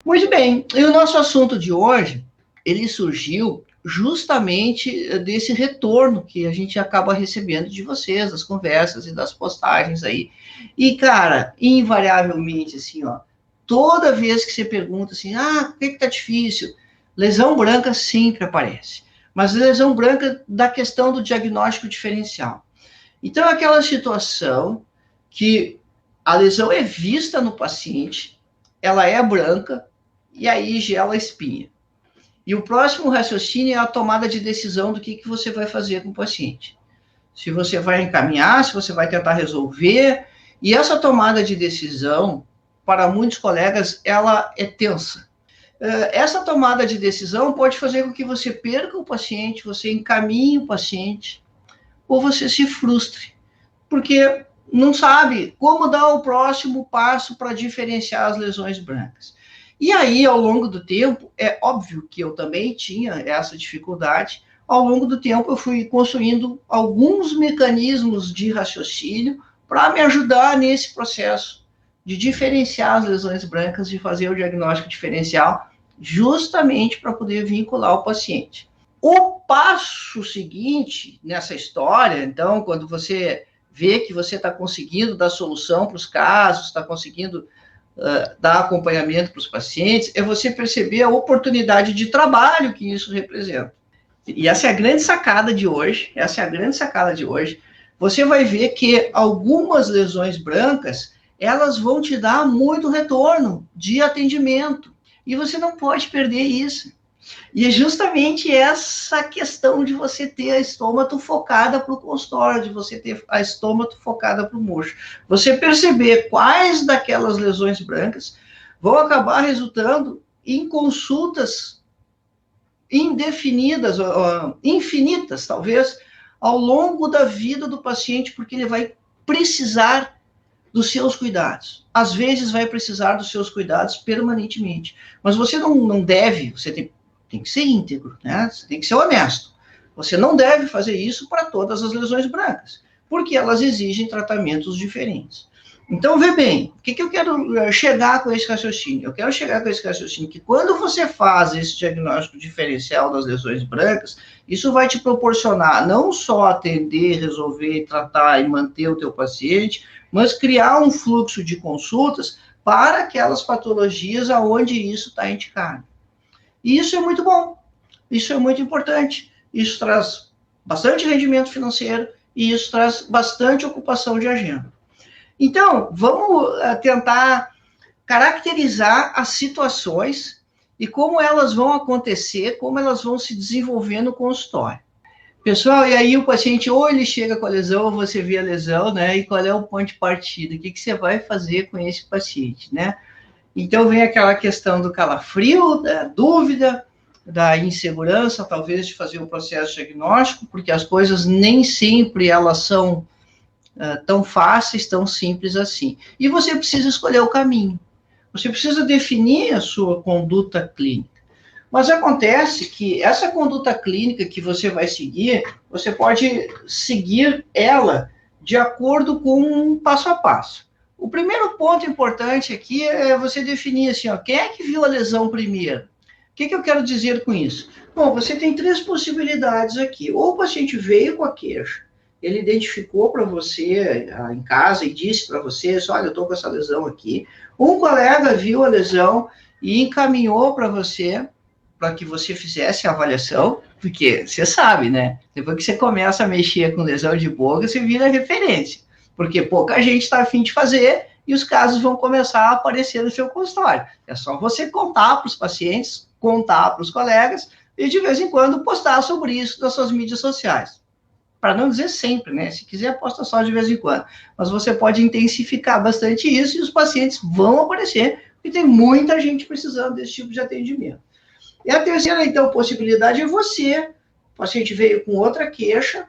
Muito bem, e o nosso assunto de hoje, ele surgiu justamente desse retorno que a gente acaba recebendo de vocês, das conversas e das postagens aí. E, cara, invariavelmente, assim, ó, toda vez que você pergunta assim, por que tá difícil? Lesão branca sempre aparece. Mas lesão branca da questão do diagnóstico diferencial. Então, é aquela situação que a lesão é vista no paciente, ela é branca, e aí gela a espinha. E o próximo raciocínio é a tomada de decisão do que você vai fazer com o paciente. Se você vai encaminhar, se você vai tentar resolver. E essa tomada de decisão, para muitos colegas, ela é tensa. Essa tomada de decisão pode fazer com que você perca o paciente, você encaminhe o paciente, ou você se frustre, porque não sabe como dar o próximo passo para diferenciar as lesões brancas. E aí, ao longo do tempo, é óbvio que eu também tinha essa dificuldade. Ao longo do tempo, eu fui construindo alguns mecanismos de raciocínio para me ajudar nesse processo de diferenciar as lesões brancas, de fazer o diagnóstico diferencial, justamente para poder vincular o paciente. O passo seguinte nessa história, então, quando você vê que você está conseguindo dar solução para os casos, está conseguindo dar acompanhamento para os pacientes, é você perceber a oportunidade de trabalho que isso representa. E essa é a grande sacada de hoje, Você vai ver que algumas lesões brancas, elas vão te dar muito retorno de atendimento, e você não pode perder isso. E é justamente essa questão de você ter a estômago focada para o consultório, de você ter a estômago focada para o mocho. Você perceber quais daquelas lesões brancas vão acabar resultando em consultas indefinidas, infinitas, talvez, ao longo da vida do paciente, porque ele vai precisar dos seus cuidados. Às vezes vai precisar dos seus cuidados permanentemente. Mas você não deve, você tem que ser íntegro, né? Você tem que ser honesto. Você não deve fazer isso para todas as lesões brancas, porque elas exigem tratamentos diferentes. Então, vê bem, o que eu quero chegar com esse raciocínio? Eu quero chegar com esse raciocínio que quando você faz esse diagnóstico diferencial das lesões brancas, isso vai te proporcionar não só atender, resolver, tratar e manter o teu paciente, mas criar um fluxo de consultas para aquelas patologias aonde isso está indicado. E isso é muito bom, isso é muito importante, isso traz bastante rendimento financeiro e isso traz bastante ocupação de agenda. Então, vamos tentar caracterizar as situações e como elas vão acontecer, como elas vão se desenvolver no consultório. Pessoal, e aí o paciente ou ele chega com a lesão, ou você vê a lesão, né? E qual é o ponto de partida? O que você vai fazer com esse paciente, né? Então, vem aquela questão do calafrio, da dúvida, da insegurança, talvez, de fazer o processo diagnóstico, porque as coisas nem sempre elas são tão fáceis, tão simples assim. E você precisa escolher o caminho. Você precisa definir a sua conduta clínica. Mas acontece que essa conduta clínica que você vai seguir, você pode seguir ela de acordo com um passo a passo. O primeiro ponto importante aqui é você definir assim, quem é que viu a lesão primeiro? O que eu quero dizer com isso? Bom, você tem 3 possibilidades aqui. Ou o paciente veio com a queixa, ele identificou para você em casa e disse para você, olha, eu estou com essa lesão aqui. Um colega viu a lesão e encaminhou para você, para que você fizesse a avaliação, porque você sabe, né? Depois que você começa a mexer com lesão de boca, você vira referência, porque pouca gente está a fim de fazer e os casos vão começar a aparecer no seu consultório. É só você contar para os pacientes, contar para os colegas e, de vez em quando, postar sobre isso nas suas mídias sociais. Para não dizer sempre, né? Se quiser, posta só de vez em quando. Mas você pode intensificar bastante isso e os pacientes vão aparecer, porque tem muita gente precisando desse tipo de atendimento. E a terceira, então, possibilidade é você. O paciente veio com outra queixa,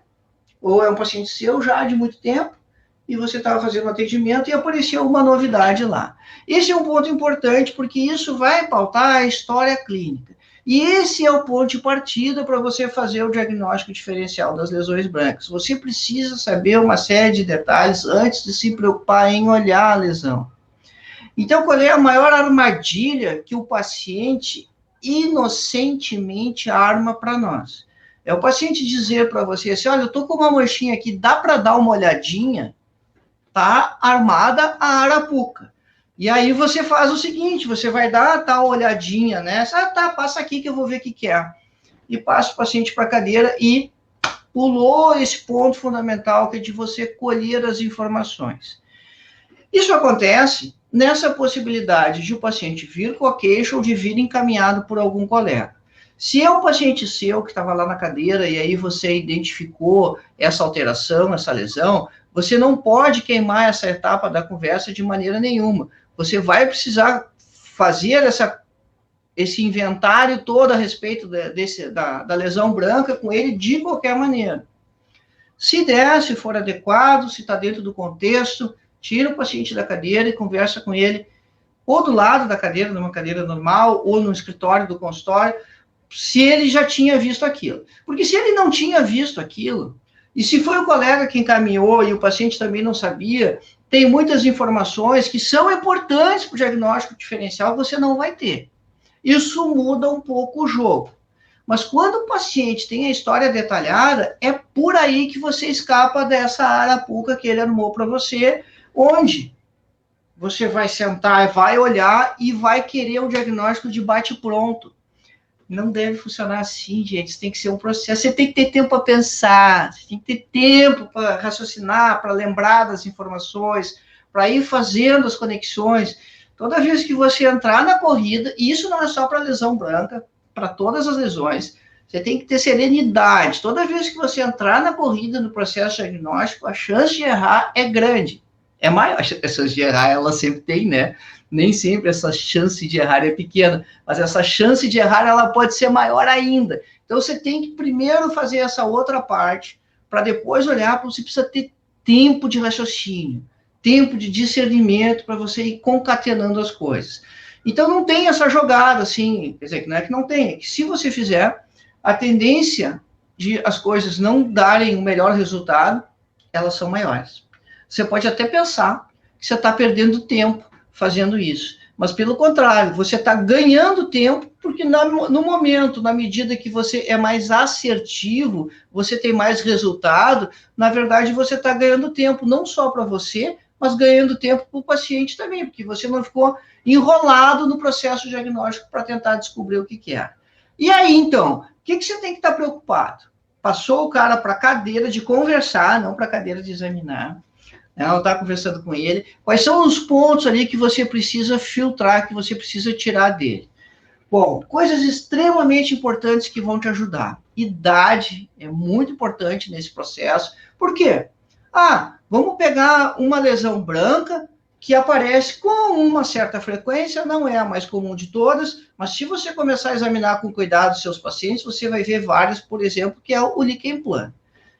ou é um paciente seu já de muito tempo, e você estava fazendo um atendimento e apareceu uma novidade lá. Esse é um ponto importante, porque isso vai pautar a história clínica. E esse é o ponto de partida para você fazer o diagnóstico diferencial das lesões brancas. Você precisa saber uma série de detalhes antes de se preocupar em olhar a lesão. Então, qual é a maior armadilha que o paciente inocentemente arma para nós? É o paciente dizer para você assim, olha, eu tô com uma manchinha aqui, dá para dar uma olhadinha? Tá armada a arapuca. E aí você faz o seguinte, você vai dar tal olhadinha nessa, tá, passa aqui que eu vou ver o que é. E passa o paciente para a cadeira e pulou esse ponto fundamental que é de você colher as informações. Isso acontece nessa possibilidade de o paciente vir com a queixa ou de vir encaminhado por algum colega. Se é um paciente seu que estava lá na cadeira e aí você identificou essa alteração, essa lesão, você não pode queimar essa etapa da conversa de maneira nenhuma. Você vai precisar fazer esse inventário todo a respeito da lesão branca com ele de qualquer maneira. Se der, se for adequado, se está dentro do contexto, tira o paciente da cadeira e conversa com ele, ou do lado da cadeira, numa cadeira normal, ou no escritório do consultório, se ele já tinha visto aquilo. Porque se ele não tinha visto aquilo, e se foi o colega que encaminhou e o paciente também não sabia, tem muitas informações que são importantes para o diagnóstico diferencial que você não vai ter. Isso muda um pouco o jogo. Mas quando o paciente tem a história detalhada, é por aí que você escapa dessa arapuca que ele armou para você, onde você vai sentar, vai olhar e vai querer o diagnóstico de bate-pronto. Não deve funcionar assim, gente. Isso tem que ser um processo. Você tem que ter tempo para pensar, você tem que ter tempo para raciocinar, para lembrar das informações, para ir fazendo as conexões. Toda vez que você entrar na corrida, e isso não é só para lesão branca, para todas as lesões, você tem que ter serenidade. Toda vez que você entrar na corrida, no processo diagnóstico, a chance de errar é grande. É maior, a chance de errar ela sempre tem, né? Nem sempre essa chance de errar é pequena, mas essa chance de errar ela pode ser maior ainda. Então você tem que primeiro fazer essa outra parte, para depois olhar, você precisa ter tempo de raciocínio, tempo de discernimento para você ir concatenando as coisas. Então não tem essa jogada assim, quer dizer, não é que não tem, é que se você fizer, a tendência de as coisas não darem o melhor resultado, elas são maiores. Você pode até pensar que você está perdendo tempo fazendo isso, mas pelo contrário, você está ganhando tempo, porque no momento, na medida que você é mais assertivo, você tem mais resultado, na verdade você está ganhando tempo, não só para você, mas ganhando tempo para o paciente também, porque você não ficou enrolado no processo diagnóstico para tentar descobrir o que é. E aí, então, o que você tem que estar preocupado? Passou o cara para a cadeira de conversar, não para a cadeira de examinar. Ela está conversando com ele. Quais são os pontos ali que você precisa filtrar, que você precisa tirar dele? Bom, coisas extremamente importantes que vão te ajudar. Idade é muito importante nesse processo. Por quê? Vamos pegar uma lesão branca que aparece com uma certa frequência, não é a mais comum de todas, mas se você começar a examinar com cuidado os seus pacientes, você vai ver várias, por exemplo, que é o lichen planus.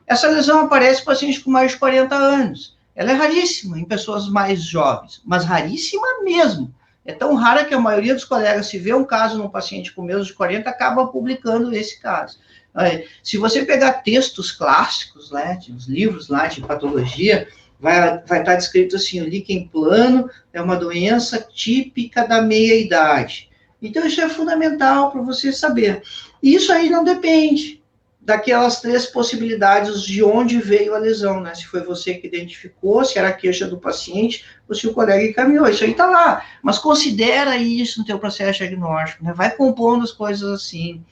Essa lesão aparece em pacientes com mais de 40 anos. Ela é raríssima em pessoas mais jovens, mas raríssima mesmo. É tão rara que a maioria dos colegas, se vê um caso num paciente com menos de 40, acaba publicando esse caso. Se você pegar textos clássicos, né, os livros lá de patologia, vai estar descrito assim, o lichen plano é uma doença típica da meia-idade. Então, isso é fundamental para você saber. E isso aí não depende daquelas 3 possibilidades de onde veio a lesão, né? Se foi você que identificou, se era a queixa do paciente, ou se o colega encaminhou. Isso aí está lá. Mas considera isso no teu processo diagnóstico, né? Vai compondo as coisas assim.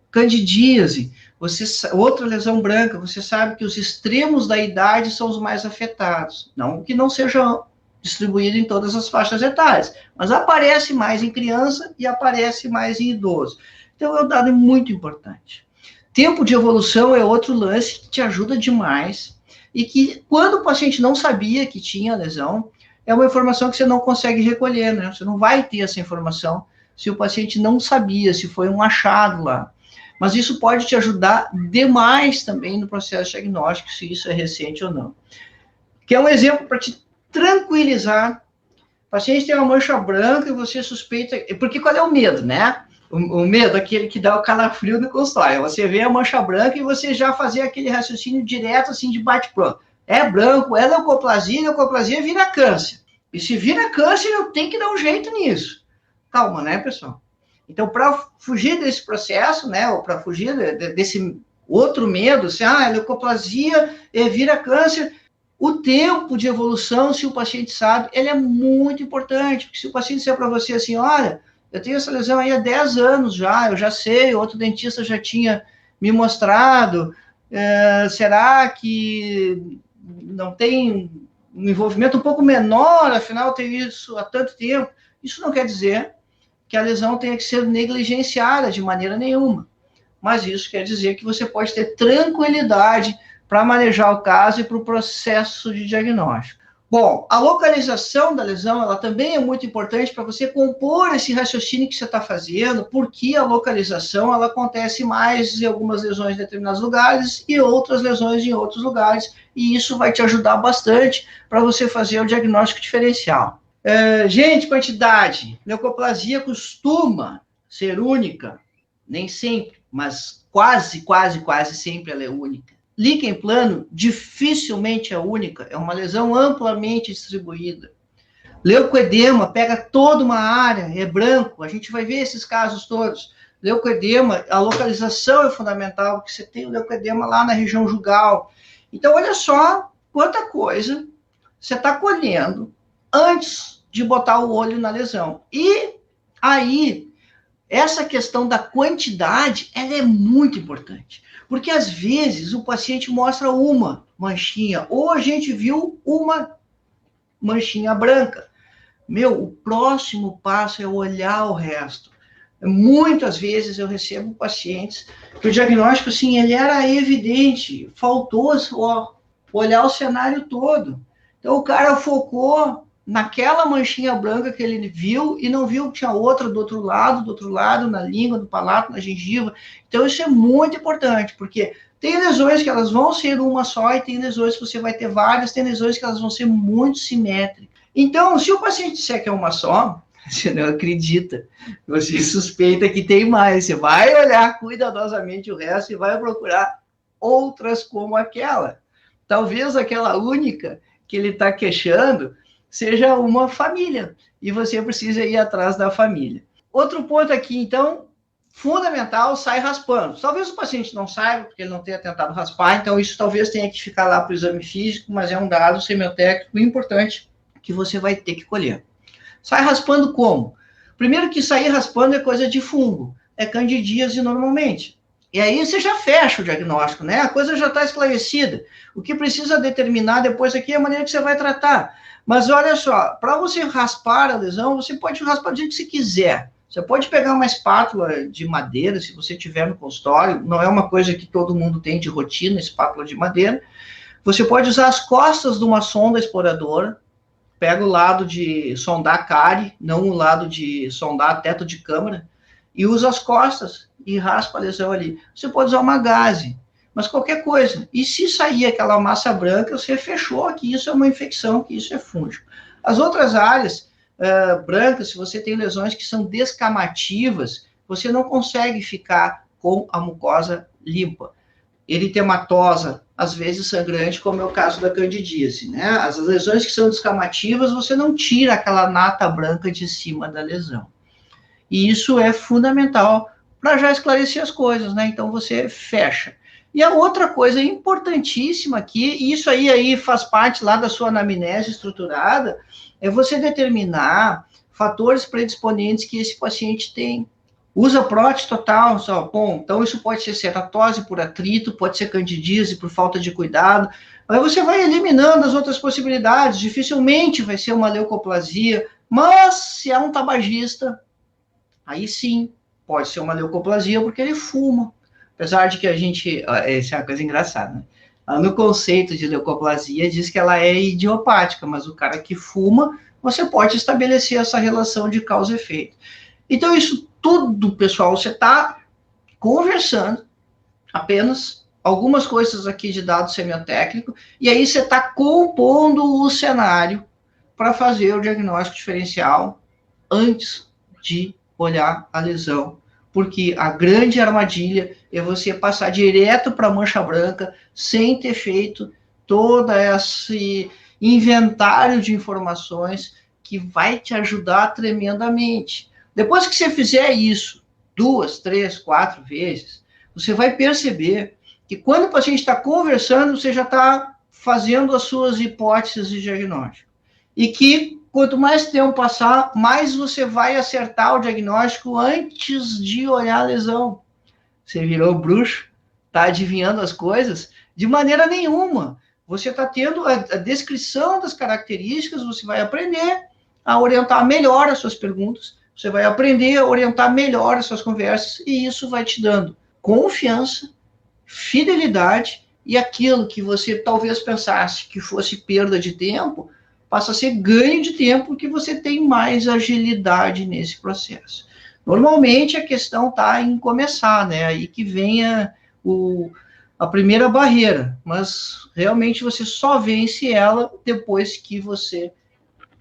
Candidíase, outra lesão branca, você sabe que os extremos da idade são os mais afetados. Não que não seja distribuído em todas as faixas etárias, mas aparece mais em criança e aparece mais em idoso. Então, é um dado muito importante. Tempo de evolução é outro lance que te ajuda demais e que, quando o paciente não sabia que tinha lesão, é uma informação que você não consegue recolher, né? Você não vai ter essa informação se o paciente não sabia, se foi um achado lá. Mas isso pode te ajudar demais também no processo diagnóstico, se isso é recente ou não. Que é um exemplo para te tranquilizar. O paciente tem uma mancha branca e você suspeita... Porque qual é o medo, né? O medo é aquele que dá o calafrio no consultório. Você vê a mancha branca e você já fazer aquele raciocínio direto, assim, de bate-pronto. É branco, é leucoplasia vira câncer. E se vira câncer, eu tenho que dar um jeito nisso. Calma, né, pessoal? Então, para fugir desse processo, né, ou para fugir desse outro medo, se a leucoplasia vira câncer, o tempo de evolução, se o paciente sabe, ele é muito importante. Porque se o paciente disser para você assim, olha, eu tenho essa lesão aí há 10 anos já, eu já sei, outro dentista já tinha me mostrado, será que não tem um envolvimento um pouco menor, afinal tem isso há tanto tempo? Isso não quer dizer que a lesão tenha que ser negligenciada de maneira nenhuma, mas isso quer dizer que você pode ter tranquilidade para manejar o caso e para o processo de diagnóstico. Bom, a localização da lesão, ela também é muito importante para você compor esse raciocínio que você está fazendo, porque a localização, ela acontece mais em algumas lesões em determinados lugares e outras lesões em outros lugares, e isso vai te ajudar bastante para você fazer o diagnóstico diferencial. Gente, quantidade. Leucoplasia costuma ser única, nem sempre, mas quase sempre ela é única. Líquen plano dificilmente é única, é uma lesão amplamente distribuída. Leucoedema pega toda uma área, é branco, a gente vai ver esses casos todos. Leucoedema, a localização é fundamental, porque você tem o leucoedema lá na região jugal. Então, olha só quanta coisa você está colhendo antes de botar o olho na lesão. E aí, essa questão da quantidade, ela é muito importante. Porque, às vezes, o paciente mostra uma manchinha, ou a gente viu uma manchinha branca. O próximo passo é olhar o resto. Muitas vezes eu recebo pacientes que o diagnóstico, assim, ele era evidente, faltou olhar o cenário todo. Então, o cara focou naquela manchinha branca que ele viu e não viu que tinha outra do outro lado, na língua, no palato, na gengiva. Então, isso é muito importante, porque tem lesões que elas vão ser uma só e tem lesões que você vai ter várias, tem lesões que elas vão ser muito simétricas. Então, se o paciente disser que é uma só, você não acredita, você suspeita que tem mais, você vai olhar cuidadosamente o resto e vai procurar outras como aquela. Talvez aquela única que ele está queixando seja uma família, e você precisa ir atrás da família. Outro ponto aqui, então, fundamental, sai raspando. Talvez o paciente não saiba, porque ele não tenha tentado raspar, então isso talvez tenha que ficar lá para o exame físico, mas é um dado semiotécnico importante que você vai ter que colher. Sai raspando como? Primeiro que sair raspando é coisa de fungo, é candidíase normalmente. E aí você já fecha o diagnóstico, né? A coisa já está esclarecida. O que precisa determinar depois aqui é a maneira que você vai tratar. Mas olha só, para você raspar a lesão, você pode raspar do jeito que você quiser. Você pode pegar uma espátula de madeira, se você tiver no consultório, não é uma coisa que todo mundo tem de rotina, espátula de madeira. Você pode usar as costas de uma sonda exploradora, pega o lado de sondar cárie, não o lado de sondar teto de câmara, e usa as costas e raspa a lesão ali. Você pode usar uma gaze, mas qualquer coisa. E se sair aquela massa branca, você fechou que isso é uma infecção, que isso é fúngico. As outras áreas brancas, se você tem lesões que são descamativas, você não consegue ficar com a mucosa limpa. Eritematosa, às vezes sangrante, como é o caso da candidíase, né? As lesões que são descamativas, você não tira aquela nata branca de cima da lesão. E isso é fundamental para já esclarecer as coisas, né? Então você fecha. E a outra coisa importantíssima aqui, e isso aí faz parte lá da sua anamnese estruturada, é você determinar fatores predisponentes que esse paciente tem. Usa prótese total, só, bom, então isso pode ser ceratose por atrito, pode ser candidíase por falta de cuidado, aí você vai eliminando as outras possibilidades, dificilmente vai ser uma leucoplasia, mas se é um tabagista, aí sim, pode ser uma leucoplasia porque ele fuma, apesar de que a gente, essa é uma coisa engraçada, né? No conceito de leucoplasia diz que ela é idiopática, mas o cara que fuma, você pode estabelecer essa relação de causa e efeito. Então, isso tudo, pessoal, você está conversando apenas algumas coisas aqui de dado semiotécnico, e aí você está compondo o cenário para fazer o diagnóstico diferencial antes de olhar a lesão. Porque a grande armadilha é você passar direto para a mancha branca sem ter feito todo inventário de informações que vai te ajudar tremendamente. Depois que você fizer isso 2, 3, 4 vezes, você vai perceber que quando o paciente está conversando, você já está fazendo as suas hipóteses de diagnóstico. E que quanto mais tempo passar, mais você vai acertar o diagnóstico antes de olhar a lesão. Você virou bruxo, está adivinhando as coisas? De maneira nenhuma. Você está tendo a descrição das características, você vai aprender a orientar melhor as suas perguntas, você vai aprender a orientar melhor as suas conversas, e isso vai te dando confiança, fidelidade, e aquilo que você talvez pensasse que fosse perda de tempo, passa a ser ganho de tempo, porque você tem mais agilidade nesse processo. Normalmente a questão está em começar, né? Aí que vem a primeira barreira, mas realmente você só vence ela depois que você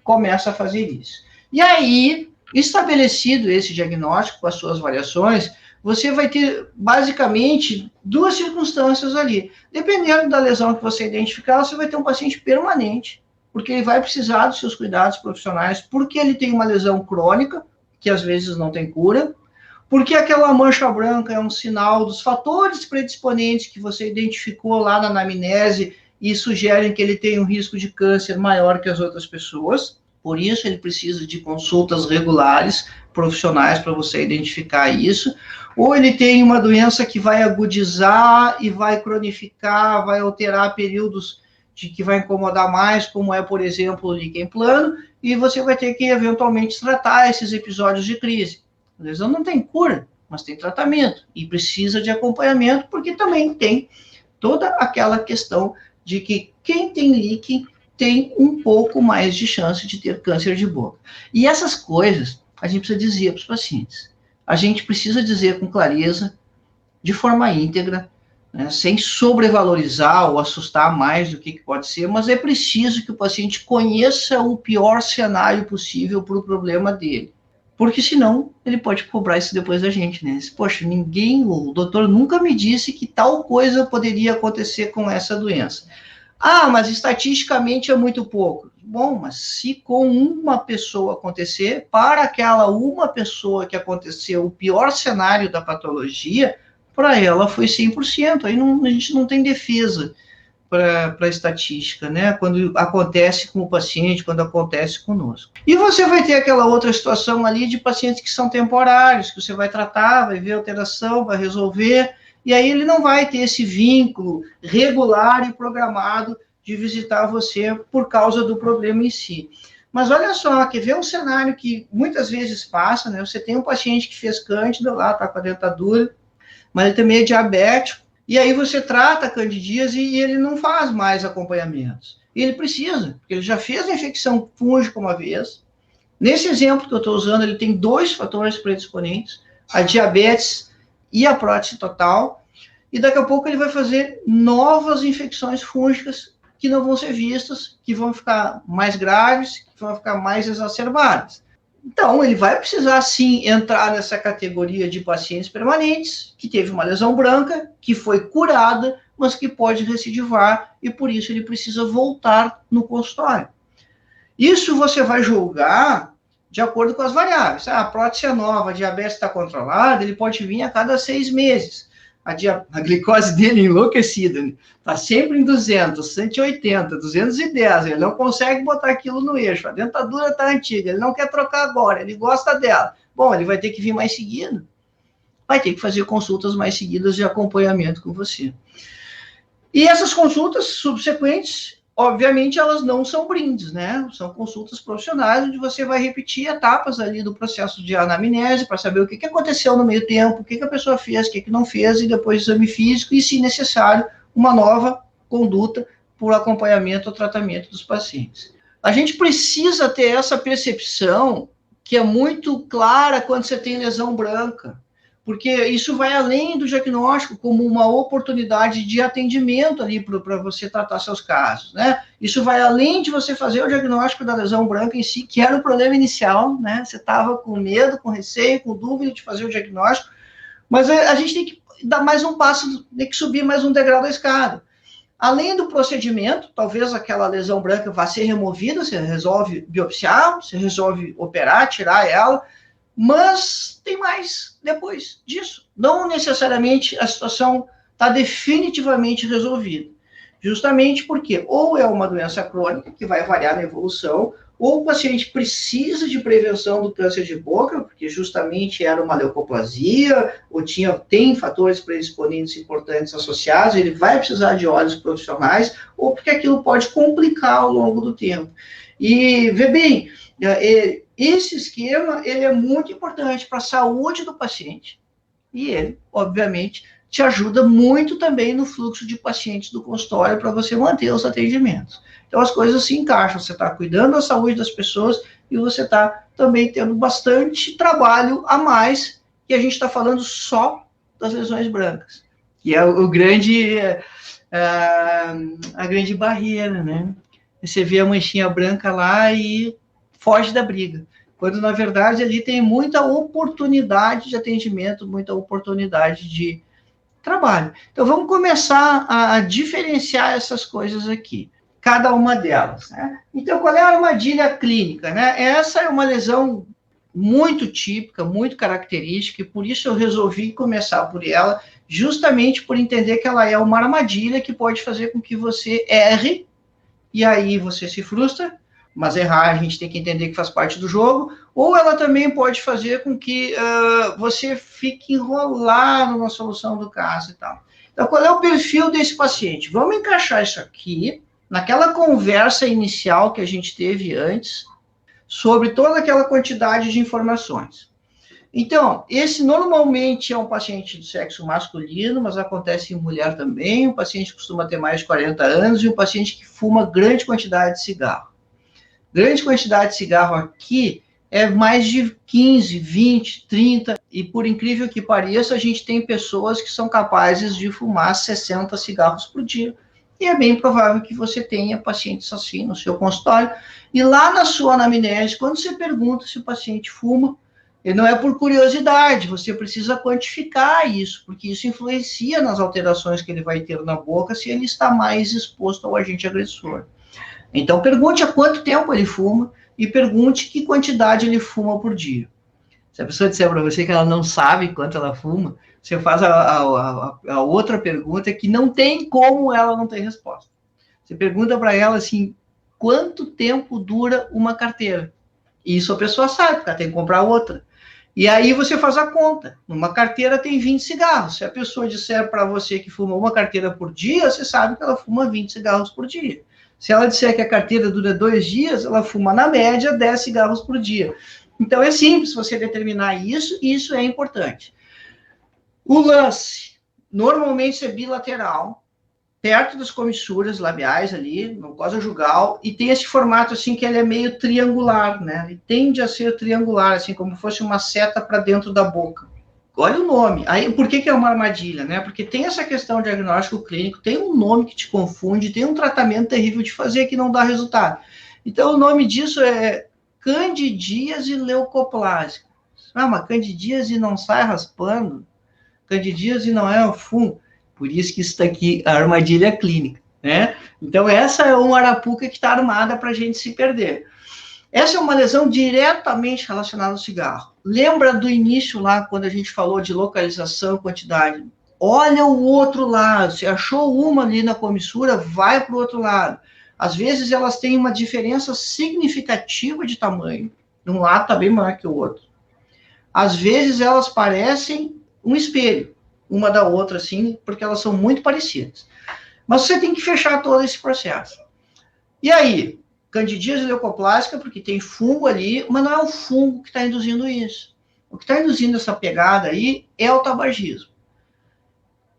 começa a fazer isso. E aí, estabelecido esse diagnóstico com as suas variações, você vai ter basicamente duas circunstâncias ali. Dependendo da lesão que você identificar, você vai ter um paciente permanente, porque ele vai precisar dos seus cuidados profissionais, porque ele tem uma lesão crônica, que às vezes não tem cura, porque aquela mancha branca é um sinal dos fatores predisponentes que você identificou lá na anamnese e sugerem que ele tem um risco de câncer maior que as outras pessoas. Por isso, ele precisa de consultas regulares, profissionais, para você identificar isso. Ou ele tem uma doença que vai agudizar e vai cronificar, vai alterar períodos de que vai incomodar mais, como é, por exemplo, o líquen plano, e você vai ter que, eventualmente, tratar esses episódios de crise. A lesão não tem cura, mas tem tratamento, e precisa de acompanhamento, porque também tem toda aquela questão de que quem tem líquen tem um pouco mais de chance de ter câncer de boca. E essas coisas a gente precisa dizer para os pacientes. A gente precisa dizer com clareza, de forma íntegra, né, sem sobrevalorizar ou assustar mais do que pode ser, mas é preciso que o paciente conheça o pior cenário possível para o problema dele. Porque senão ele pode cobrar isso depois da gente, né? Poxa, o doutor nunca me disse que tal coisa poderia acontecer com essa doença. Ah, mas estatisticamente é muito pouco. Bom, mas se com uma pessoa acontecer, para aquela uma pessoa que aconteceu o pior cenário da patologia, para ela foi 100%. Aí a gente não tem defesa para a estatística, né? Quando acontece com o paciente, quando acontece conosco. E você vai ter aquela outra situação ali de pacientes que são temporários, que você vai tratar, vai ver a alteração, vai resolver, e aí ele não vai ter esse vínculo regular e programado de visitar você por causa do problema em si. Mas olha só, quer ver um cenário que muitas vezes passa, né? Você tem um paciente que fez cândida lá, tá com a dentadura, mas ele também é diabético, e aí você trata a candidíase e ele não faz mais acompanhamentos. E ele precisa, porque ele já fez a infecção fúngica uma vez. Nesse exemplo que eu estou usando, ele tem 2 fatores predisponentes, a diabetes e a prótese total, e daqui a pouco ele vai fazer novas infecções fúngicas que não vão ser vistas, que vão ficar mais graves, que vão ficar mais exacerbadas. Então, ele vai precisar, sim, entrar nessa categoria de pacientes permanentes, que teve uma lesão branca, que foi curada, mas que pode recidivar, e por isso ele precisa voltar no consultório. Isso você vai julgar de acordo com as variáveis. A prótese é nova, a diabetes está controlada, ele pode vir a cada 6 meses. A glicose dele é enlouquecida, está sempre em 200, 180, 210, ele não consegue botar aquilo no eixo, a dentadura está antiga, ele não quer trocar agora, ele gosta dela. Bom, ele vai ter que vir mais seguido, vai ter que fazer consultas mais seguidas de acompanhamento com você. E essas consultas subsequentes, obviamente, elas não são brindes, né? São consultas profissionais, onde você vai repetir etapas ali do processo de anamnese, para saber o que aconteceu no meio tempo, o que a pessoa fez, o que não fez, e depois exame físico, e, se necessário, uma nova conduta por acompanhamento ou tratamento dos pacientes. A gente precisa ter essa percepção que é muito clara quando você tem lesão branca, porque isso vai além do diagnóstico, como uma oportunidade de atendimento ali para você tratar seus casos, né? Isso vai além de você fazer o diagnóstico da lesão branca em si, que era o problema inicial, né? Você estava com medo, com receio, com dúvida de fazer o diagnóstico, mas a gente tem que dar mais um passo, tem que subir mais um degrau da escada. Além do procedimento, talvez aquela lesão branca vá ser removida, você resolve biopsiar, você resolve operar, tirar ela, mas tem mais depois disso. Não necessariamente a situação está definitivamente resolvida. Justamente porque ou é uma doença crônica, que vai variar na evolução, ou o paciente precisa de prevenção do câncer de boca, porque justamente era uma leucoplasia, ou tem fatores predisponentes importantes associados, ele vai precisar de olhos profissionais, ou porque aquilo pode complicar ao longo do tempo. E, vê bem, esse esquema, ele é muito importante para a saúde do paciente, e ele, obviamente, te ajuda muito também no fluxo de pacientes do consultório para você manter os atendimentos. Então, as coisas se encaixam, você está cuidando da saúde das pessoas e você está também tendo bastante trabalho a mais, e a gente está falando só das lesões brancas, que é a grande barreira, né? Você vê a manchinha branca lá e foge da briga, quando, na verdade, ali tem muita oportunidade de atendimento, muita oportunidade de trabalho. Então, vamos começar a diferenciar essas coisas aqui, cada uma delas, né? Então, qual é a armadilha clínica, né? Essa é uma lesão muito típica, muito característica, e por isso eu resolvi começar por ela, justamente por entender que ela é uma armadilha que pode fazer com que você erre, e aí você se frustra, mas errar a gente tem que entender que faz parte do jogo, ou ela também pode fazer com que você fique enrolado na solução do caso e tal. Então, qual é o perfil desse paciente? Vamos encaixar isso aqui naquela conversa inicial que a gente teve antes, sobre toda aquela quantidade de informações. Então, esse normalmente é um paciente do sexo masculino, mas acontece em mulher também, um paciente que costuma ter mais de 40 anos e um paciente que fuma grande quantidade de cigarro. Grande quantidade de cigarro aqui é mais de 15, 20, 30, e por incrível que pareça, a gente tem pessoas que são capazes de fumar 60 cigarros por dia. E é bem provável que você tenha pacientes assim no seu consultório. E lá na sua anamnese, quando você pergunta se o paciente fuma, ele não é por curiosidade, você precisa quantificar isso, porque isso influencia nas alterações que ele vai ter na boca se ele está mais exposto ao agente agressor. Então, pergunte há quanto tempo ele fuma e pergunte que quantidade ele fuma por dia. Se a pessoa disser para você que ela não sabe quanto ela fuma, você faz a outra pergunta que não tem como ela não ter resposta. Você pergunta para ela assim, quanto tempo dura uma carteira? E isso a pessoa sabe, porque ela tem que comprar outra. E aí você faz a conta. Numa carteira tem 20 cigarros. Se a pessoa disser para você que fuma uma carteira por dia, você sabe que ela fuma 20 cigarros por dia. Se ela disser que a carteira dura 2 dias, ela fuma, na média, 10 cigarros por dia. Então, é simples você determinar isso, e isso é importante. O lance, normalmente, é bilateral, perto das comissuras labiais ali, mucosa jugal, e tem esse formato, assim, que ele é meio triangular, né? Ele tende a ser triangular, assim, como fosse uma seta para dentro da boca. Olha o nome. Aí, por que é uma armadilha, né? Porque tem essa questão de diagnóstico clínico, tem um nome que te confunde, tem um tratamento terrível de fazer que não dá resultado. Então, o nome disso é candidíase leucoplásica. Mas candidíase não sai raspando? Candidíase não é um fungo? Por isso que isso está aqui, a armadilha clínica, né? Então, essa é uma arapuca que está armada para a gente se perder. Essa é uma lesão diretamente relacionada ao cigarro. Lembra do início lá, quando a gente falou de localização e quantidade? Olha o outro lado. Se achou uma ali na comissura, vai para o outro lado. Às vezes, elas têm uma diferença significativa de tamanho. Um lado está bem maior que o outro. Às vezes, elas parecem um espelho, uma da outra, assim, porque elas são muito parecidas. Mas você tem que fechar todo esse processo. E aí? Candidíase leucoplásica, porque tem fungo ali, mas não é o fungo que está induzindo isso. O que está induzindo essa pegada aí é o tabagismo.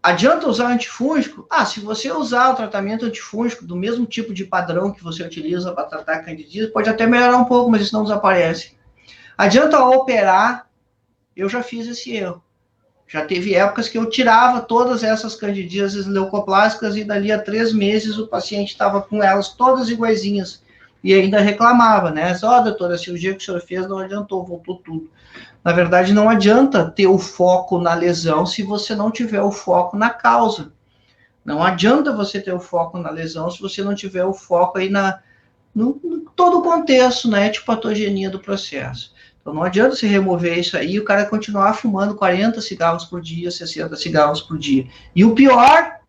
Adianta usar antifúngico? Se você usar o tratamento antifúngico do mesmo tipo de padrão que você utiliza para tratar a candidíase, pode até melhorar um pouco, mas isso não desaparece. Adianta operar? Eu já fiz esse erro. Já teve épocas que eu tirava todas essas candidíases leucoplásicas e dali a 3 meses o paciente estava com elas todas iguaizinhas. E ainda reclamava, né? Doutora, a cirurgia que o senhor fez não adiantou, voltou tudo. Na verdade, não adianta ter o foco na lesão se você não tiver o foco na causa. Não adianta você ter o foco na lesão se você não tiver o foco aí no todo o contexto, na etiopatogenia do processo. Então, não adianta você remover isso aí e o cara continuar fumando 40 cigarros por dia, 60 cigarros por dia. E o pior,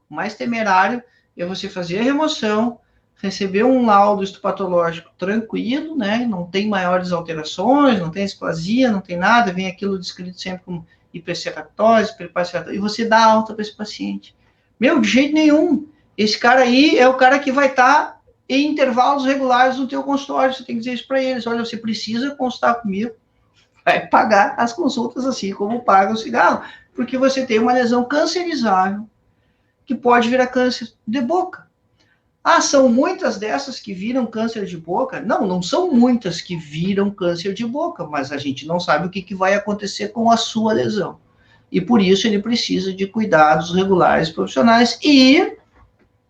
o mais temerário, é você fazer a remoção, receber um laudo histopatológico tranquilo, né? Não tem maiores alterações, não tem displasia, não tem nada, vem aquilo descrito sempre como hiperceratose, hiperpaceratose, e você dá alta para esse paciente. Meu, de jeito nenhum. Esse cara aí é o cara que vai estar em intervalos regulares no teu consultório. Você tem que dizer isso para eles. Olha, você precisa consultar comigo, vai pagar as consultas assim como paga o cigarro, porque você tem uma lesão cancerizável que pode virar câncer de boca. Ah, são muitas dessas que viram câncer de boca? Não, não são muitas que viram câncer de boca, mas a gente não sabe o que vai acontecer com a sua lesão. E por isso ele precisa de cuidados regulares profissionais e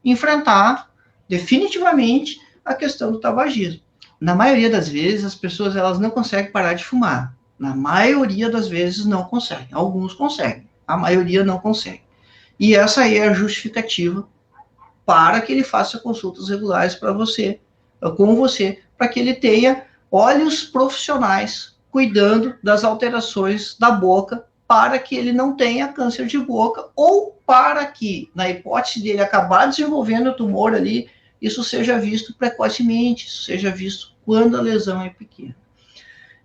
enfrentar definitivamente a questão do tabagismo. Na maioria das vezes, as pessoas elas não conseguem parar de fumar. Na maioria das vezes não conseguem. Alguns conseguem, a maioria não consegue. E essa aí é a justificativa para que ele faça consultas regulares para você, com você, para que ele tenha olhos profissionais cuidando das alterações da boca, para que ele não tenha câncer de boca, ou para que, na hipótese dele acabar desenvolvendo o tumor ali, isso seja visto precocemente, isso seja visto quando a lesão é pequena.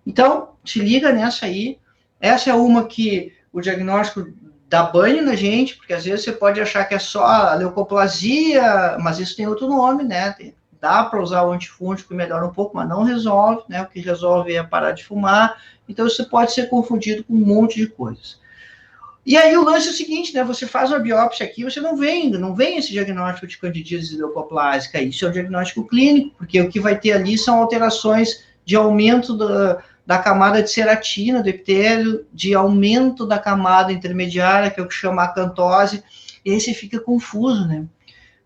Então, se liga nessa aí. Essa é uma que o diagnóstico dá banho na gente, porque às vezes você pode achar que é só a leucoplasia, mas isso tem outro nome, né? Dá para usar o antifúngico que melhora um pouco, mas não resolve, né? O que resolve é parar de fumar. Então, isso pode ser confundido com um monte de coisas. E aí o lance é o seguinte, né? Você faz uma biópsia aqui, você não vem esse diagnóstico de candidíase leucoplásica. Isso é o diagnóstico clínico, porque o que vai ter ali são alterações de aumento da camada de ceratina do epitélio, de aumento da camada intermediária, que é o que chama acantose, e aí você fica confuso, né?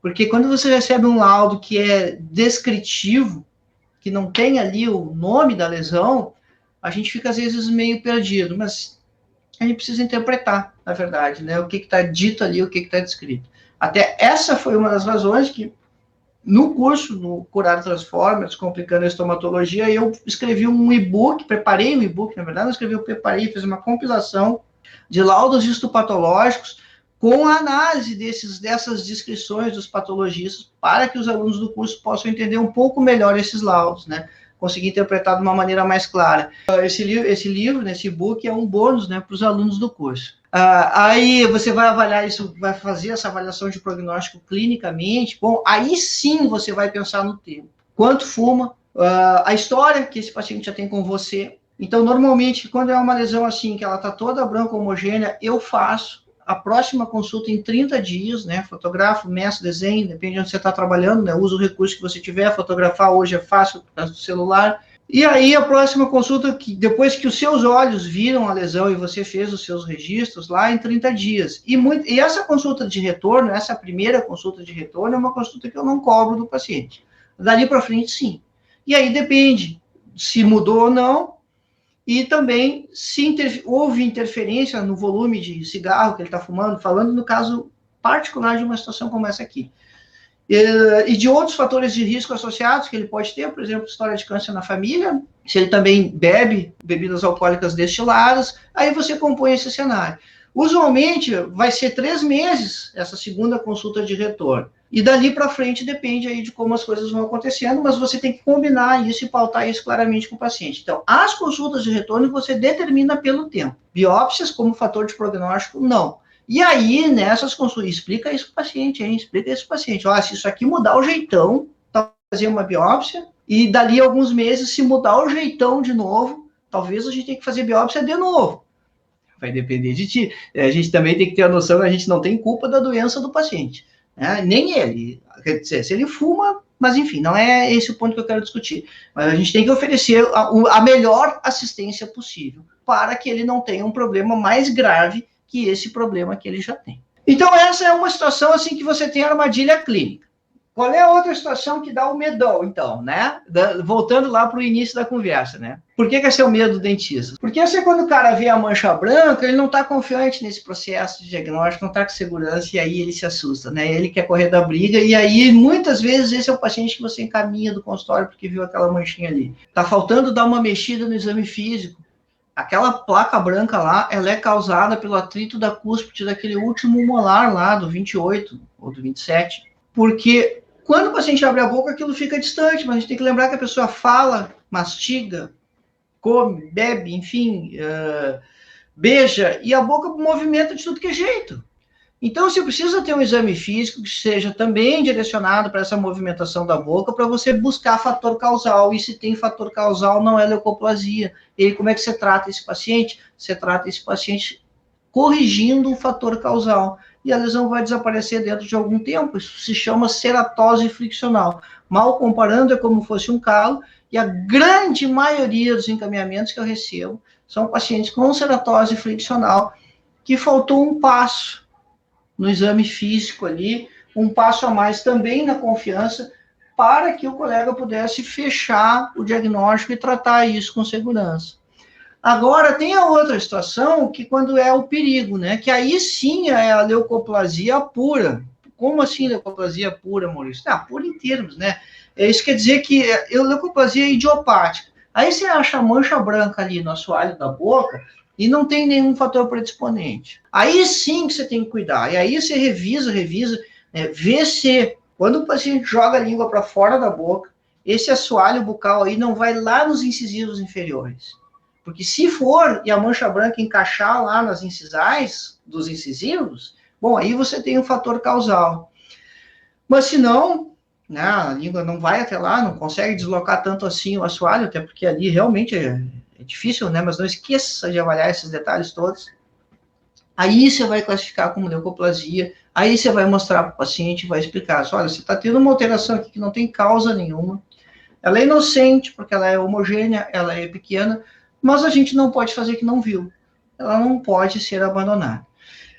Porque quando você recebe um laudo que é descritivo, que não tem ali o nome da lesão, a gente fica às vezes meio perdido, mas a gente precisa interpretar, na verdade, né? O que está dito ali, o que está descrito. Até essa foi uma das razões que, no curso, no Curar Transforma, Descomplicando a Estomatologia, eu escrevi um e-book, preparei um e-book, na verdade, eu preparei, fiz uma compilação de laudos histopatológicos com a análise dessas descrições dos patologistas, para que os alunos do curso possam entender um pouco melhor esses laudos, né? Conseguir interpretar de uma maneira mais clara. Esse livro, esse e-book, é um bônus, né, para os alunos do curso. Aí você vai avaliar isso, vai fazer essa avaliação de prognóstico clinicamente. Bom, aí sim você vai pensar no tempo. Quanto fuma, a história que esse paciente já tem com você. Então, normalmente, quando é uma lesão assim, que ela está toda branca homogênea, eu faço a próxima consulta em 30 dias, né? Fotografo, meço, desenho, depende de onde você está trabalhando, né? Usa o recurso que você tiver. Fotografar hoje é fácil por causa do celular. E aí, a próxima consulta, depois que os seus olhos viram a lesão e você fez os seus registros lá em 30 dias. E essa consulta de retorno, essa primeira consulta de retorno, é uma consulta que eu não cobro do paciente. Dali para frente, sim. E aí depende se mudou ou não, e também se houve interferência no volume de cigarro que ele está fumando, falando no caso particular de uma situação como essa aqui. E de outros fatores de risco associados que ele pode ter, por exemplo, história de câncer na família, se ele também bebe bebidas alcoólicas destiladas, aí você compõe esse cenário. Usualmente, vai ser 3 meses essa segunda consulta de retorno. E dali para frente depende aí de como as coisas vão acontecendo, mas você tem que combinar isso e pautar isso claramente com o paciente. Então, as consultas de retorno você determina pelo tempo. Biópsias como fator de prognóstico, não. E aí, nessas consultas, explica isso para o paciente, hein? Explica isso para o paciente. Ó, se isso aqui mudar o jeitão, tá, fazer uma biópsia, e dali a alguns meses, se mudar o jeitão de novo, talvez a gente tenha que fazer biópsia de novo. Vai depender de ti. A gente também tem que ter a noção que a gente não tem culpa da doença do paciente. Né? Nem ele. Quer dizer, se ele fuma, mas enfim, não é esse o ponto que eu quero discutir. Mas a gente tem que oferecer a melhor assistência possível para que ele não tenha um problema mais grave que esse problema que ele já tem. Então, essa é uma situação assim que você tem armadilha clínica. Qual é a outra situação que dá o medão, então, né? Voltando lá para o início da conversa, né? Por que esse é o medo do dentista? Porque assim, quando o cara vê a mancha branca, ele não está confiante nesse processo de diagnóstico, não está com segurança, e aí ele se assusta, né? Ele quer correr da briga, e aí, muitas vezes, esse é o paciente que você encaminha do consultório porque viu aquela manchinha ali. Está faltando dar uma mexida no exame físico. Aquela placa branca lá, ela é causada pelo atrito da cúspide daquele último molar lá, do 28 ou do 27. Porque quando o paciente abre a boca, aquilo fica distante, mas a gente tem que lembrar que a pessoa fala, mastiga, come, bebe, enfim, beija, e a boca movimenta de tudo que é jeito. Então, você precisa ter um exame físico que seja também direcionado para essa movimentação da boca, para você buscar fator causal. E se tem fator causal, não é leucoplasia. E como é que você trata esse paciente? Você trata esse paciente corrigindo o fator causal. E a lesão vai desaparecer dentro de algum tempo. Isso se chama ceratose friccional. Mal comparando, é como fosse um calo. E a grande maioria dos encaminhamentos que eu recebo são pacientes com ceratose friccional, que faltou um passo no exame físico ali, um passo a mais também na confiança, para que o colega pudesse fechar o diagnóstico e tratar isso com segurança. Agora, tem a outra situação, que quando é o perigo, né? Que aí sim é a leucoplasia pura. Como assim leucoplasia pura, Maurício? Pura em termos, né? Isso quer dizer que a leucoplasia é idiopática. Aí você acha a mancha branca ali no assoalho da boca, e não tem nenhum fator predisponente. Aí sim que você tem que cuidar. E aí você revisa, vê se, quando o paciente joga a língua para fora da boca, esse assoalho bucal aí não vai lá nos incisivos inferiores. Porque se for, e a mancha branca encaixar lá nas incisais dos incisivos, bom, aí você tem um fator causal. Mas se não, né, a língua não vai até lá, não consegue deslocar tanto assim o assoalho, até porque ali realmente é difícil, né? Mas não esqueça de avaliar esses detalhes todos. Aí você vai classificar como leucoplasia, aí você vai mostrar para o paciente, vai explicar, olha, você está tendo uma alteração aqui que não tem causa nenhuma, ela é inocente, porque ela é homogênea, ela é pequena, mas a gente não pode fazer que não viu. Ela não pode ser abandonada.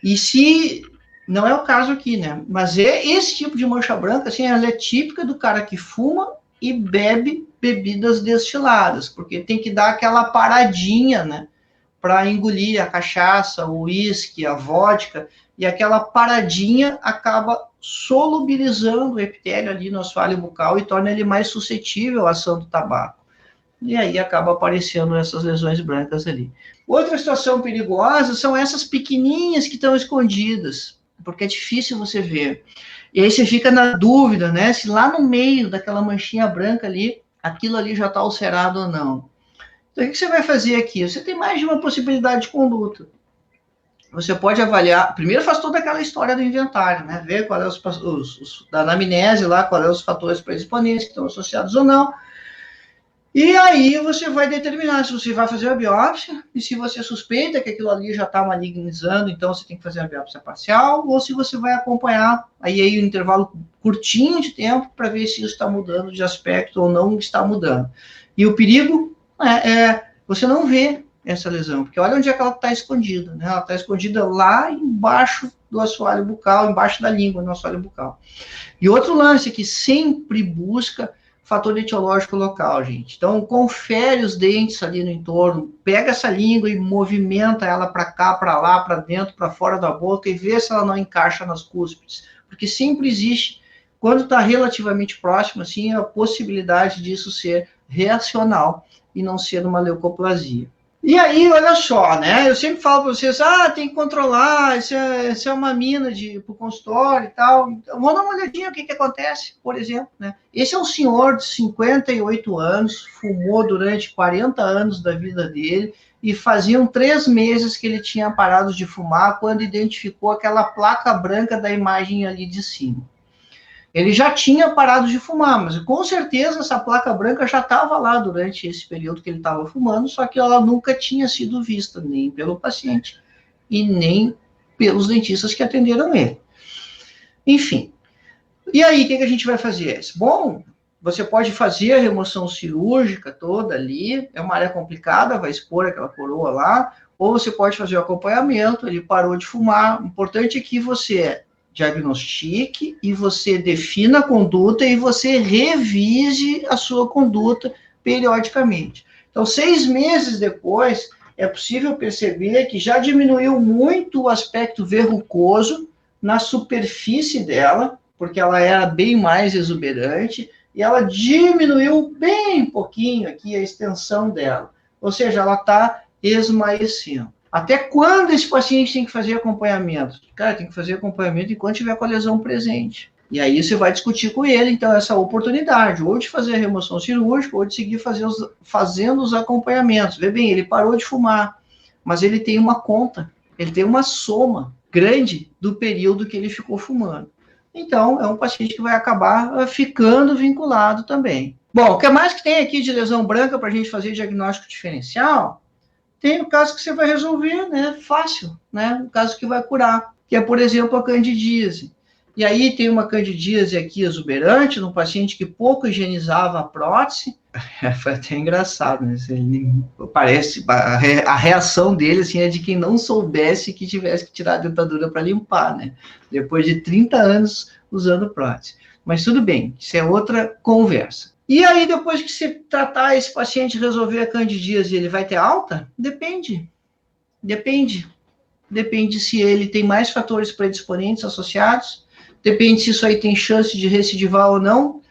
E se... Não é o caso aqui, né? Mas é esse tipo de mancha branca, assim, ela é típica do cara que fuma e bebe bebidas destiladas, porque tem que dar aquela paradinha, né? Para engolir a cachaça, o uísque, a vodka, e aquela paradinha acaba solubilizando o epitélio ali no assoalho bucal e torna ele mais suscetível à ação do tabaco. E aí acaba aparecendo essas lesões brancas ali. Outra situação perigosa são essas pequenininhas que estão escondidas, porque é difícil você ver. E aí você fica na dúvida, né? Se lá no meio daquela manchinha branca ali, aquilo ali já está ulcerado ou não. Então, o que você vai fazer aqui? Você tem mais de uma possibilidade de conduta. Você pode avaliar, primeiro faz toda aquela história do inventário, né? Ver qual é da anamnese lá, qual é os fatores predisponentes que estão associados ou não. E aí você vai determinar se você vai fazer a biópsia, e se você suspeita que aquilo ali já está malignizando, então você tem que fazer a biópsia parcial, ou se você vai acompanhar aí um intervalo curtinho de tempo para ver se isso está mudando de aspecto ou não está mudando. E o perigo é você não ver essa lesão, porque olha onde é que ela está escondida, né? Ela está escondida lá embaixo do assoalho bucal, embaixo da língua, no assoalho bucal. E outro lance que sempre busca fator etiológico local, gente. Então, confere os dentes ali no entorno, pega essa língua e movimenta ela para cá, para lá, para dentro, para fora da boca e vê se ela não encaixa nas cúspides. Porque sempre existe, quando está relativamente próximo, assim, a possibilidade disso ser reacional e não ser uma leucoplasia. E aí, olha só, né? Eu sempre falo para vocês, tem que controlar, isso é uma mina para o consultório e tal. Então, vamos dar uma olhadinha o que acontece, por exemplo, né? Esse é um senhor de 58 anos, fumou durante 40 anos da vida dele, e faziam 3 meses que ele tinha parado de fumar quando identificou aquela placa branca da imagem ali de cima. Ele já tinha parado de fumar, mas com certeza essa placa branca já estava lá durante esse período que ele estava fumando, só que ela nunca tinha sido vista, nem pelo paciente e nem pelos dentistas que atenderam ele. Enfim. E aí, o que a gente vai fazer? Bom, você pode fazer a remoção cirúrgica toda ali, é uma área complicada, vai expor aquela coroa lá, ou você pode fazer o acompanhamento, ele parou de fumar. O importante é que você diagnostique e você defina a conduta e você revise a sua conduta periodicamente. Então, 6 meses depois, é possível perceber que já diminuiu muito o aspecto verrucoso na superfície dela, porque ela era bem mais exuberante, e ela diminuiu bem pouquinho aqui a extensão dela. Ou seja, ela está esmaecendo. Até quando esse paciente tem que fazer acompanhamento? Cara, tem que fazer acompanhamento enquanto tiver com a lesão presente. E aí você vai discutir com ele, então, essa oportunidade, ou de fazer a remoção cirúrgica, ou de seguir fazendo os acompanhamentos. Vê bem, ele parou de fumar, mas ele tem uma conta, ele tem uma soma grande do período que ele ficou fumando. Então, é um paciente que vai acabar ficando vinculado também. Bom, o que mais que tem aqui de lesão branca para a gente fazer diagnóstico diferencial? Tem o caso que você vai resolver, né, fácil, né, o caso que vai curar, que é, por exemplo, a candidíase. E aí tem uma candidíase aqui exuberante, num paciente que pouco higienizava a prótese. Foi até engraçado, né? Parece, a reação dele assim, é de quem não soubesse que tivesse que tirar a dentadura para limpar, né? Depois de 30 anos usando prótese. Mas tudo bem, isso é outra conversa. E aí, depois que você tratar esse paciente e resolver a candidíase, ele vai ter alta? Depende. Depende se ele tem mais fatores predisponentes associados, depende se isso aí tem chance de recidivar ou não,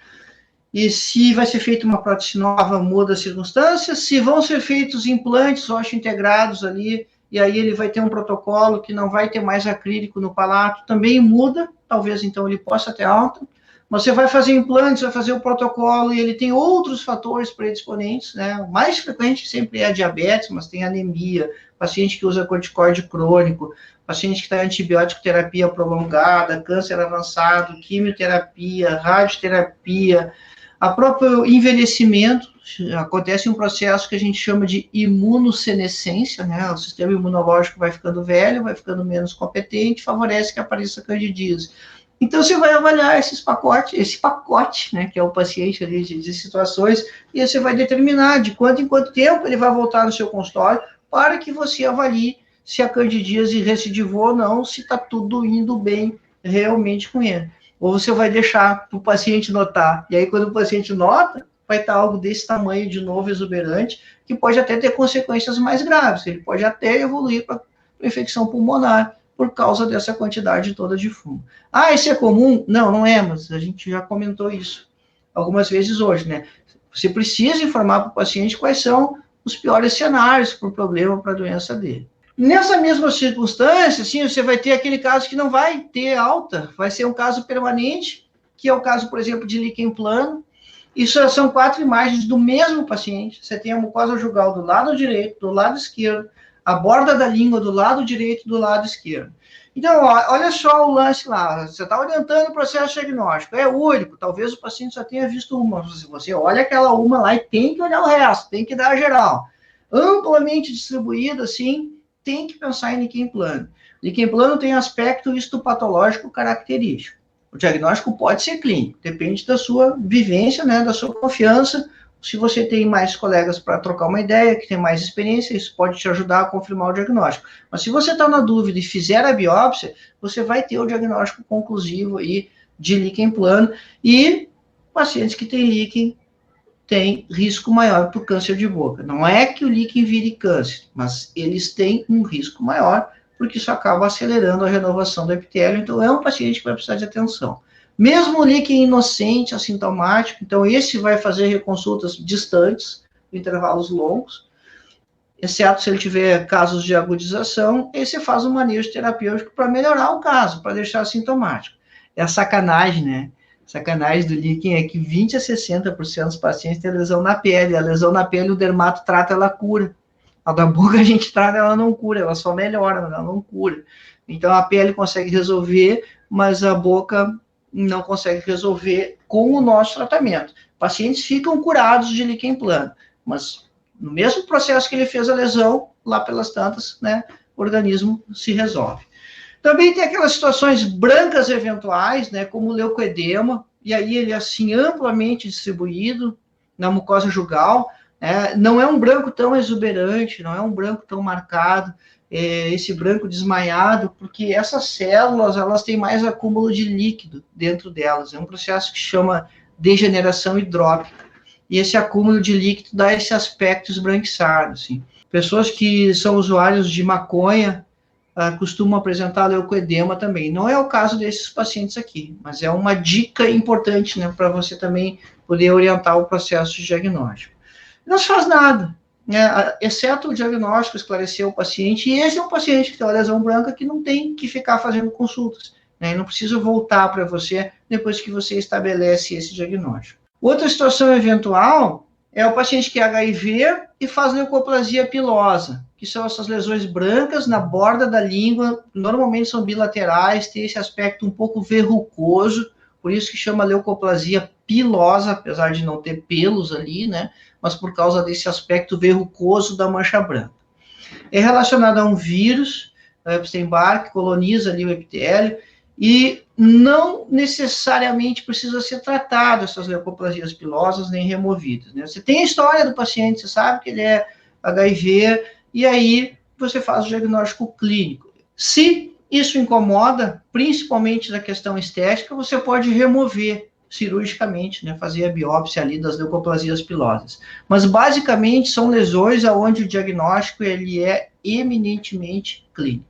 e se vai ser feita uma prótese nova, muda as circunstâncias, se vão ser feitos implantes ósseo-integrados ali, e aí ele vai ter um protocolo que não vai ter mais acrílico no palato, também muda, talvez então ele possa ter alta. Você vai fazer implantes, vai fazer o protocolo, e ele tem outros fatores predisponentes, né? O mais frequente sempre é a diabetes, mas tem anemia, paciente que usa corticoide crônico, paciente que está em antibiótico terapia prolongada, câncer avançado, quimioterapia, radioterapia, a próprio envelhecimento. Acontece um processo que a gente chama de imunossenescência, né? O sistema imunológico vai ficando velho, vai ficando menos competente, favorece que apareça candidíase. Então, você vai avaliar esse pacote, né, que é o paciente ali de situações, e você vai determinar de quanto em quanto tempo ele vai voltar no seu consultório, para que você avalie se a candidíase recidivou ou não, se está tudo indo bem realmente com ele. Ou você vai deixar para o paciente notar, e aí quando o paciente nota, vai estar algo desse tamanho de novo exuberante, que pode até ter consequências mais graves, ele pode até evoluir para infecção pulmonar, por causa dessa quantidade toda de fumo. Ah, isso é comum? Não, não é, mas a gente já comentou isso algumas vezes hoje, né? Você precisa informar para o paciente quais são os piores cenários para o problema, para a doença dele. Nessa mesma circunstância, sim, você vai ter aquele caso que não vai ter alta, vai ser um caso permanente, que é o caso, por exemplo, de líquen plano. Isso são 4 imagens do mesmo paciente. Você tem a mucosa jugal do lado direito, do lado esquerdo, a borda da língua do lado direito e do lado esquerdo. Então, olha só o lance lá, você está orientando o processo diagnóstico, é único, talvez o paciente só tenha visto uma, se você olha aquela uma lá e tem que olhar o resto, tem que dar a geral. Amplamente distribuído, assim, tem que pensar em líquen plano. Líquen plano tem aspecto histopatológico característico. O diagnóstico pode ser clínico, depende da sua vivência, né, da sua confiança. Se você tem mais colegas para trocar uma ideia, que tem mais experiência, isso pode te ajudar a confirmar o diagnóstico. Mas se você está na dúvida e fizer a biópsia, você vai ter o diagnóstico conclusivo aí de líquen plano, e pacientes que têm líquen têm risco maior para o câncer de boca. Não é que o líquen vire câncer, mas eles têm um risco maior, porque isso acaba acelerando a renovação do epitélio, então é um paciente que vai precisar de atenção. Mesmo o líquen inocente, assintomático, então esse vai fazer reconsultas distantes, intervalos longos, exceto se ele tiver casos de agudização, aí você faz um manejo terapêutico para melhorar o caso, para deixar assintomático. É a sacanagem, né? Sacanagem do líquen é que 20 a 60% dos pacientes têm lesão na pele. A lesão na pele, o dermato trata, ela cura. A da boca a gente trata, ela não cura, ela só melhora, mas ela não cura. Então a pele consegue resolver, mas a boca não consegue resolver com o nosso tratamento. Pacientes ficam curados de líquen plano, mas no mesmo processo que ele fez a lesão, lá pelas tantas, né, o organismo se resolve. Também tem aquelas situações brancas eventuais, né, como o leucoedema, e aí ele é assim amplamente distribuído na mucosa jugal, não é um branco tão exuberante, não é um branco tão marcado, esse branco desmaiado, porque essas células, elas têm mais acúmulo de líquido dentro delas. É um processo que chama degeneração hidrópica. E esse acúmulo de líquido dá esse aspecto esbranquiçado, assim. Pessoas que são usuários de maconha costumam apresentar leucoedema também. Não é o caso desses pacientes aqui, mas é uma dica importante, né, para você também poder orientar o processo de diagnóstico. Não se faz nada, né, exceto o diagnóstico, esclarecer o paciente, e esse é um paciente que tem uma lesão branca que não tem que ficar fazendo consultas, né, não precisa voltar para você depois que você estabelece esse diagnóstico. Outra situação eventual é o paciente que é HIV e faz leucoplasia pilosa, que são essas lesões brancas na borda da língua, normalmente são bilaterais, tem esse aspecto um pouco verrucoso, por isso que chama leucoplasia pilosa, apesar de não ter pelos ali, né? Mas por causa desse aspecto verrucoso da mancha branca. É relacionado a um vírus, Epstein-Barr, que coloniza ali o epitélio, e não necessariamente precisa ser tratado essas leucoplasias pilosas nem removidas, né? Você tem a história do paciente, você sabe que ele é HIV, e aí você faz o diagnóstico clínico. Se isso incomoda, principalmente na questão estética, você pode remover cirurgicamente, né, fazer a biópsia ali das leucoplasias pilosas. Mas basicamente são lesões onde o diagnóstico ele é eminentemente clínico.